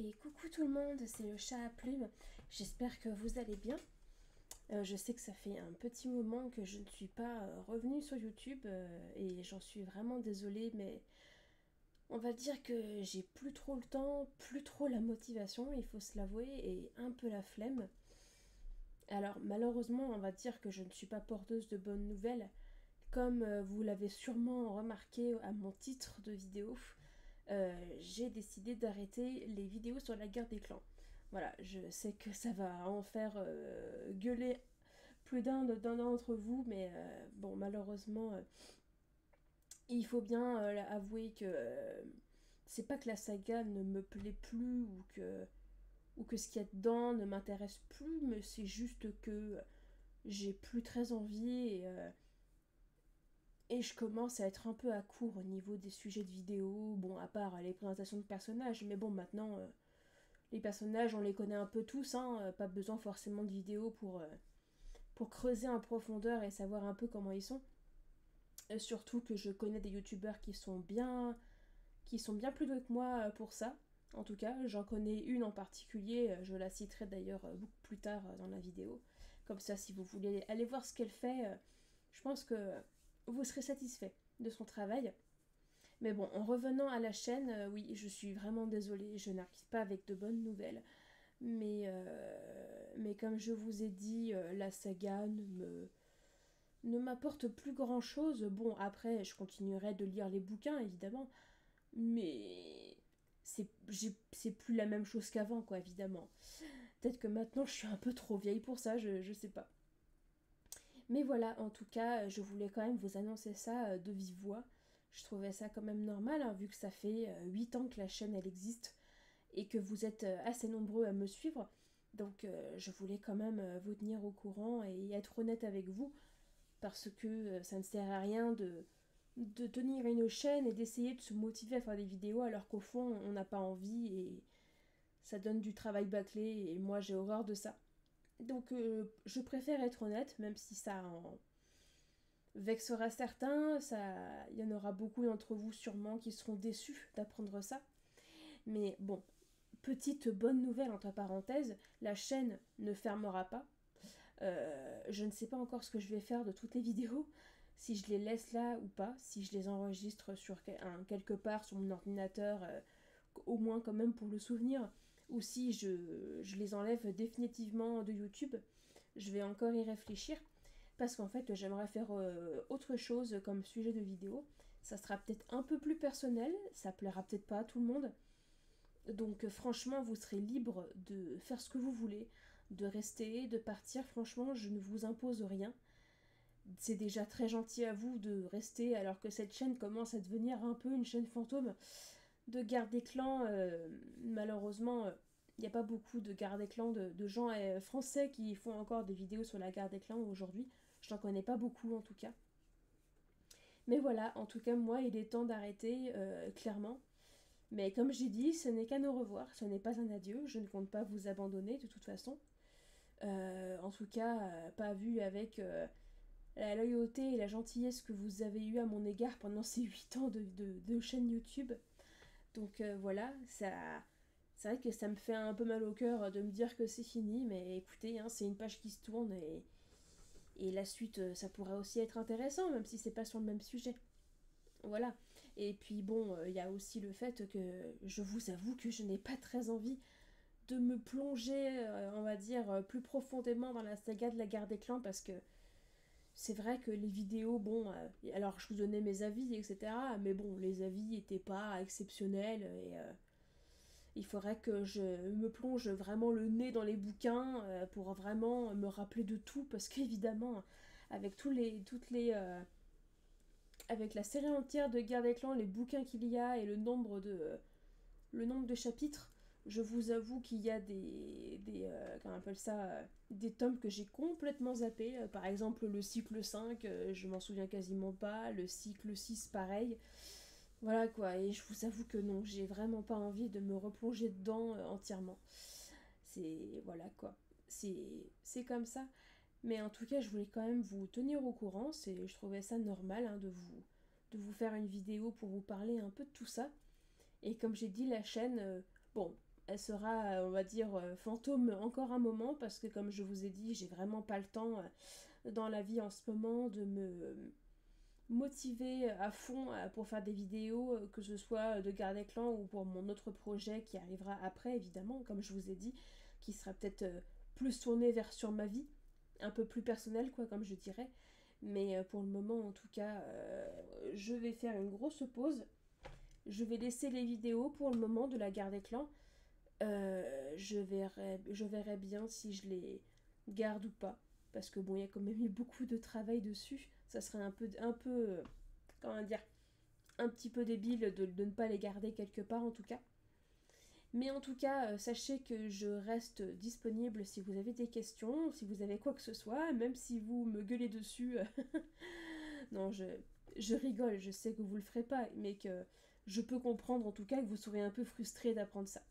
Et coucou tout le monde, c'est le chat à plumes. J'espère que vous allez bien. Je sais que ça fait un petit moment que je ne suis pas revenue sur YouTube et j'en suis vraiment désolée, mais on va dire que j'ai plus trop le temps, plus trop la motivation, il faut se l'avouer, et un peu la flemme. Alors malheureusement, on va dire que je ne suis pas porteuse de bonnes nouvelles. Comme vous l'avez sûrement remarqué à mon titre de vidéo, j'ai décidé d'arrêter les vidéos sur la guerre des clans. Voilà, je sais que ça va en faire gueuler plus d'un d'entre vous, mais bon, malheureusement, il faut bien avouer que c'est pas que la saga ne me plaît plus ou que ce qu'il y a dedans ne m'intéresse plus, mais c'est juste que j'ai plus très envie et je commence à être un peu à court au niveau des sujets de vidéos, bon, à part les présentations de personnages, mais bon, maintenant, les personnages, on les connaît un peu tous, hein, pas besoin forcément de vidéos pour creuser en profondeur et savoir un peu comment ils sont. Surtout que je connais des youtubeurs qui sont bien plus doués que moi pour ça. En tout cas, j'en connais une en particulier, je la citerai d'ailleurs beaucoup plus tard dans la vidéo. Comme ça, si vous voulez aller voir ce qu'elle fait, je pense que vous serez satisfait de son travail. Mais bon, en revenant à la chaîne, oui, je suis vraiment désolée, je n'arrive pas avec de bonnes nouvelles. Mais comme je vous ai dit, la saga ne m'apporte plus grand chose. Bon, après, je continuerai de lire les bouquins, évidemment, mais c'est plus la même chose qu'avant, quoi, évidemment. Peut-être que maintenant je suis un peu trop vieille pour ça, je sais pas. Mais voilà, en tout cas, je voulais quand même vous annoncer ça de vive voix. Je trouvais ça quand même normal, hein, vu que ça fait 8 ans que la chaîne elle existe et que vous êtes assez nombreux à me suivre. Donc je voulais quand même vous tenir au courant et être honnête avec vous, parce que ça ne sert à rien de tenir une chaîne et d'essayer de se motiver à faire des vidéos alors qu'au fond on n'a pas envie et ça donne du travail bâclé et moi j'ai horreur de ça. Donc je préfère être honnête, même si ça en vexera certains, ça, il y en aura beaucoup d'entre vous sûrement qui seront déçus d'apprendre ça. Mais bon, petite bonne nouvelle entre parenthèses, la chaîne ne fermera pas. Je ne sais pas encore ce que je vais faire de toutes les vidéos, si je les laisse là ou pas, si je les enregistre sur quelque part sur mon ordinateur, au moins quand même pour le souvenir, ou si je les enlève définitivement de YouTube. Je vais encore y réfléchir, parce qu'en fait j'aimerais faire autre chose comme sujet de vidéo. Ça sera peut-être un peu plus personnel, ça plaira peut-être pas à tout le monde, donc franchement, vous serez libre de faire ce que vous voulez, de rester, de partir. Franchement, je ne vous impose rien. C'est déjà très gentil à vous de rester alors que cette chaîne commence à devenir un peu une chaîne fantôme de garde des clans. Malheureusement, il n'y a pas beaucoup de garde des clans de gens français qui font encore des vidéos sur la garde des clans aujourd'hui. Je n'en connais pas beaucoup en tout cas. Mais voilà, en tout cas, moi, il est temps d'arrêter, clairement. Mais comme j'ai dit, ce n'est qu'un au revoir, ce n'est pas un adieu, je ne compte pas vous abandonner de toute façon. En tout cas, pas vu avec la loyauté et la gentillesse que vous avez eu à mon égard pendant ces 8 ans de chaîne YouTube. Donc voilà, c'est vrai que ça me fait un peu mal au cœur de me dire que c'est fini, mais écoutez, hein, c'est une page qui se tourne et la suite, ça pourrait aussi être intéressant, même si c'est pas sur le même sujet. Voilà. Et puis bon, il y a aussi le fait que je vous avoue que je n'ai pas très envie de me plonger, on va dire, plus profondément dans la saga de la guerre des clans, parce que c'est vrai que les vidéos, bon, alors je vous donnais mes avis, etc. Mais bon, les avis n'étaient pas exceptionnels et il faudrait que je me plonge vraiment le nez dans les bouquins pour vraiment me rappeler de tout, parce qu'évidemment, avec avec la série entière de Guerre des Clans, les bouquins qu'il y a et le nombre de chapitres, je vous avoue qu'il y a comment on appelle ça, des tomes que j'ai complètement zappés. Par exemple, le cycle 5, je m'en souviens quasiment pas. Le cycle 6, pareil. Voilà quoi, et je vous avoue que non, j'ai vraiment pas envie de me replonger dedans entièrement. C'est. Voilà quoi. C'est comme ça. Mais en tout cas, je voulais quand même vous tenir au courant. Je trouvais ça normal, hein, de vous faire une vidéo pour vous parler un peu de tout ça. Et comme j'ai dit, la chaîne, bon, elle sera, on va dire, fantôme encore un moment, parce que comme je vous ai dit, j'ai vraiment pas le temps dans la vie en ce moment de me motiver à fond pour faire des vidéos, que ce soit de Garde des Clans ou pour mon autre projet qui arrivera après, évidemment, comme je vous ai dit, qui sera peut-être plus tourné vers sur ma vie, un peu plus personnel, quoi, comme je dirais. Mais pour le moment, en tout cas, je vais faire une grosse pause. Je vais laisser les vidéos pour le moment de la Garde des Clans. Je verrai bien si je les garde ou pas. Parce que bon, il y a quand même eu beaucoup de travail dessus. Ça serait comment dire, un petit peu débile de ne pas les garder quelque part en tout cas. Mais en tout cas, sachez que je reste disponible si vous avez des questions, si vous avez quoi que ce soit, même si vous me gueulez dessus. Non, je rigole, je sais que vous le ferez pas, mais que je peux comprendre en tout cas que vous serez un peu frustré d'apprendre ça.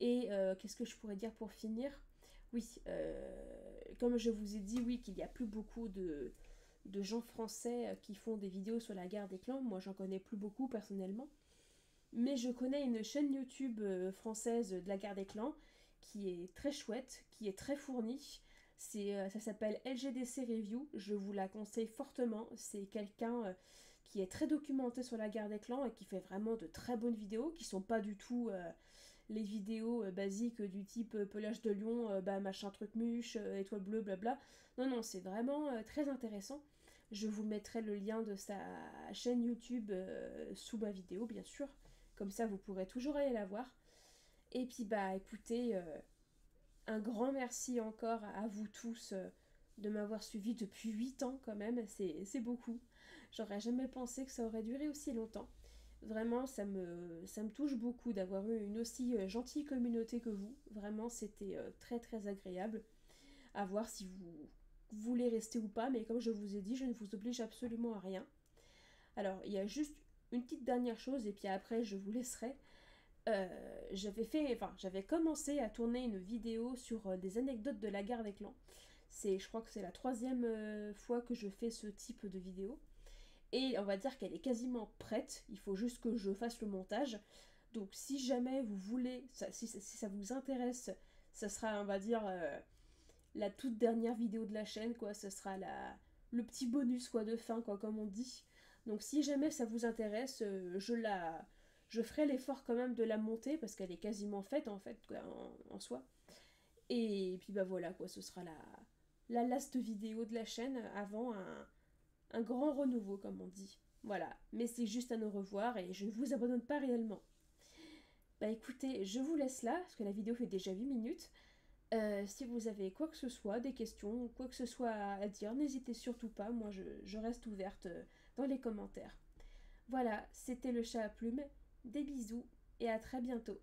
Et qu'est-ce que je pourrais dire pour finir? Oui, comme je vous ai dit, oui, qu'il n'y a plus beaucoup de gens français qui font des vidéos sur la guerre des clans. Moi, j'en connais plus beaucoup personnellement. Mais je connais une chaîne YouTube française de la guerre des clans qui est très chouette, qui est très fournie. Ça s'appelle LGDC Review, je vous la conseille fortement. C'est quelqu'un qui est très documenté sur la guerre des clans et qui fait vraiment de très bonnes vidéos, qui sont pas du tout les vidéos basiques du type pelage de lion, machin truc muche, étoile bleue, blabla. Non, non, c'est vraiment très intéressant. Je vous mettrai le lien de sa chaîne YouTube sous ma vidéo, bien sûr. Comme ça, vous pourrez toujours aller la voir. Et puis, bah, écoutez, un grand merci encore à vous tous de m'avoir suivi depuis 8 ans quand même. C'est beaucoup. J'aurais jamais pensé que ça aurait duré aussi longtemps. Vraiment, ça me touche beaucoup d'avoir eu une aussi gentille communauté que vous. Vraiment, c'était très très agréable. À voir si vous voulez rester ou pas, mais comme je vous ai dit, je ne vous oblige absolument à rien. Alors, il y a juste une petite dernière chose, et puis après, je vous laisserai. J'avais commencé à tourner une vidéo sur des anecdotes de la guerre des clans. Je crois que c'est la 3e fois que je fais ce type de vidéo. Et on va dire qu'elle est quasiment prête. Il faut juste que je fasse le montage. Donc si jamais vous voulez, si ça vous intéresse, ça sera, on va dire, la toute dernière vidéo de la chaîne, quoi. Ce sera le petit bonus, quoi, de fin, quoi, comme on dit. Donc si jamais ça vous intéresse, je ferai l'effort quand même de la monter parce qu'elle est quasiment faite en fait, quoi, en soi. Et puis bah voilà, quoi, ce sera la last vidéo de la chaîne avant un grand renouveau, comme on dit. Voilà, mais c'est juste un au revoir et je ne vous abandonne pas réellement. Bah écoutez, je vous laisse là, parce que la vidéo fait déjà 8 minutes. Si vous avez quoi que ce soit, des questions, ou quoi que ce soit à dire, n'hésitez surtout pas, moi je reste ouverte dans les commentaires. Voilà, c'était le chat à plumes, des bisous et à très bientôt.